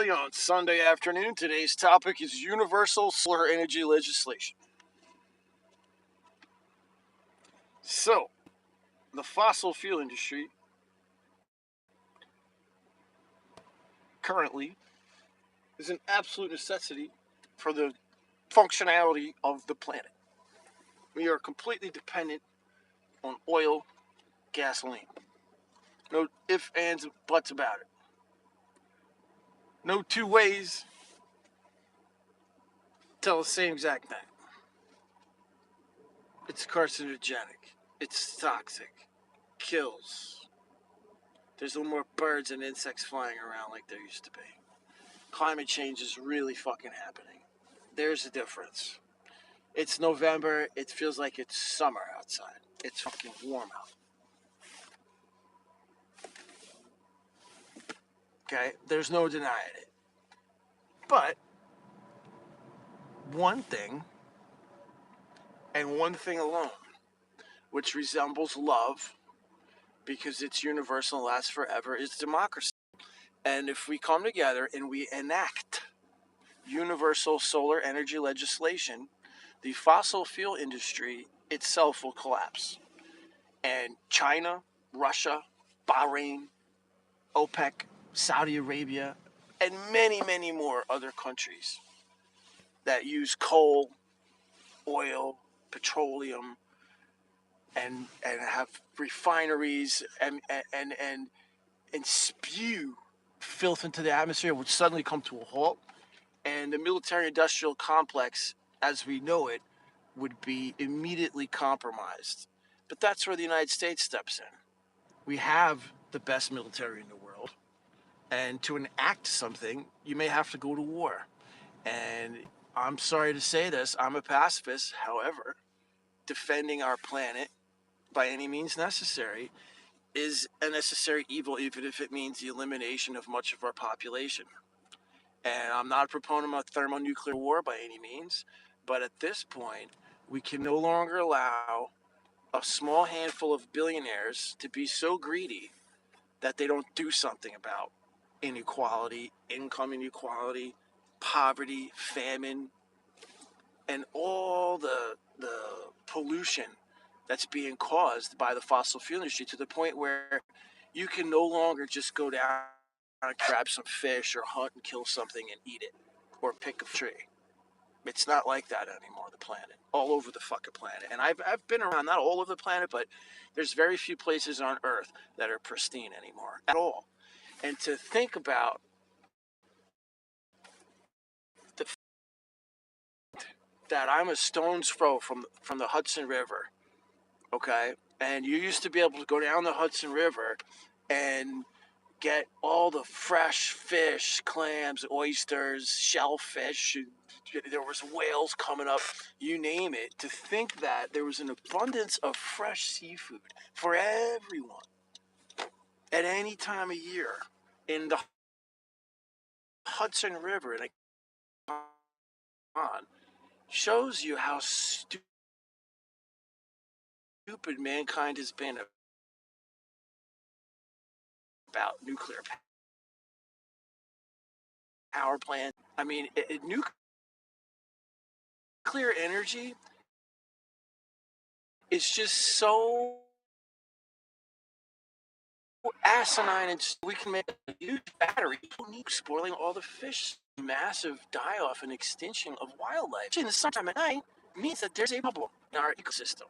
Valley on Sunday afternoon. Today's topic is universal solar energy legislation. So, the fossil fuel industry currently is an absolute necessity for the functionality of the planet. We are completely dependent on oil, gasoline. No ifs, ands, buts about it. No two ways tell the same exact thing. It's carcinogenic. It's toxic. Kills. There's no more birds and insects flying around like there used to be. Climate change is really fucking happening. There's a difference. It's November. It feels like it's summer outside. It's fucking warm out. Okay? There's no denying it. But one thing, and one thing alone, which resembles love because it's universal and lasts forever, is democracy. And if we come together and we enact universal solar energy legislation, the fossil fuel industry itself will collapse. And China, Russia, Bahrain, OPEC, Saudi Arabia, and many, many more other countries that use coal, oil, petroleum, and have refineries and spew filth into the atmosphere would suddenly come to a halt, and the military-industrial complex, as we know it, would be immediately compromised. But that's where the United States steps in. We have the best military in the world, and to enact something, you may have to go to war. And I'm sorry to say this, I'm a pacifist. However, defending our planet by any means necessary is a necessary evil, even if it means the elimination of much of our population. And I'm not a proponent of thermonuclear war by any means, but at this point, we can no longer allow a small handful of billionaires to be so greedy that they don't do something about inequality, income inequality, poverty, famine, and all the pollution that's being caused by the fossil fuel industry, to the point where you can no longer just go down and grab some fish or hunt and kill something and eat it or pick a tree. It's not like that anymore, the planet. All over the fucking planet. And I've been around, not all over the planet, but there's very few places on Earth that are pristine anymore at all. And to think about the that I'm a stone's throw from the Hudson River, okay? And you used to be able to go down the Hudson River and get all the fresh fish, clams, oysters, shellfish. There was whales coming up, you name it. To think that there was an abundance of fresh seafood for everyone at any time of year in the Hudson River, and on shows you how stupid mankind has been about nuclear power plant. I mean, nuclear energy is just so asinine, and we can make a huge battery spoiling all the fish. Massive die-off and extinction of wildlife in the summertime at night means that there's a problem in our ecosystem.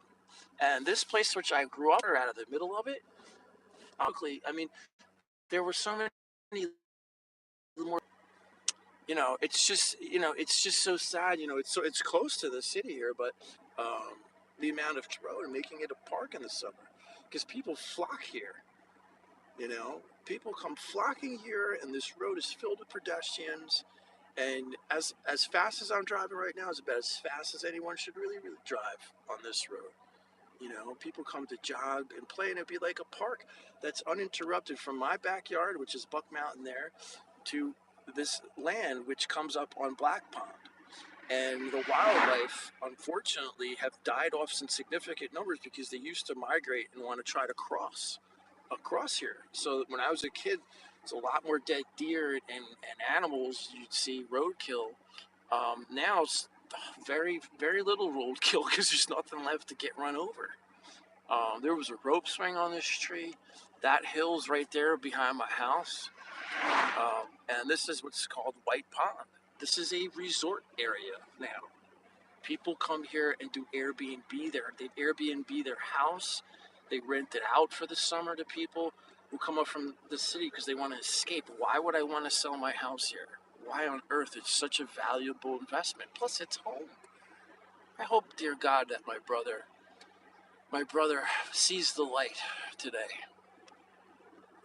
And this place, which I grew up out of the middle of it, I mean, there were so many more. It's just so sad. It's close to the city here, but the amount of road and making it a park in the summer, because people flock here. People come flocking here, and this road is filled with pedestrians. And as fast as I'm driving right now is about as fast as anyone should really, really drive on this road. People come to jog and play, and it'd be like a park that's uninterrupted from my backyard, which is Buck Mountain there, to this land which comes up on Black Pond. And the wildlife, unfortunately, have died off in significant numbers because they used to migrate and want to try to cross across here. So when I was a kid, It's a lot more dead deer and animals you'd see roadkill. Now it's very, very little roadkill because there's nothing left to get run over. There was a rope swing on this tree. That hill's right there behind my house. And this is what's called White Pond. This is a resort area now. People come here and do Airbnb there. They Airbnb their house. They rent it out for the summer to people who come up from the city because they want to escape. Why would I want to sell my house here? Why on earth? It's such a valuable investment. Plus, it's home. I hope, dear God, that my brother sees the light today.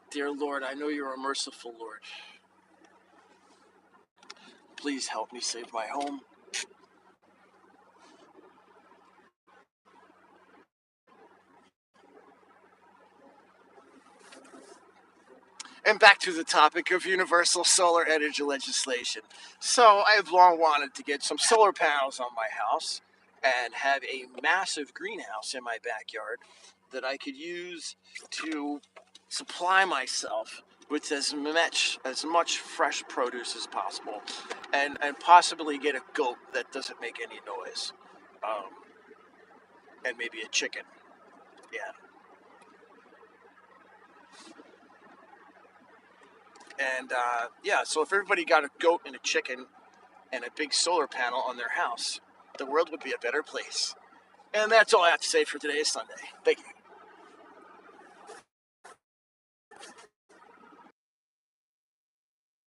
Dear Lord, I know you're a merciful Lord. Please help me save my home. And back to the topic of universal solar energy legislation. So I have long wanted to get some solar panels on my house and have a massive greenhouse in my backyard that I could use to supply myself with as much fresh produce as possible, and possibly get a goat that doesn't make any noise, um, and maybe a chicken. Yeah. And yeah, so if everybody got a goat and a chicken and a big solar panel on their house, the world would be a better place. And that's all I have to say for today's Sunday. Thank you.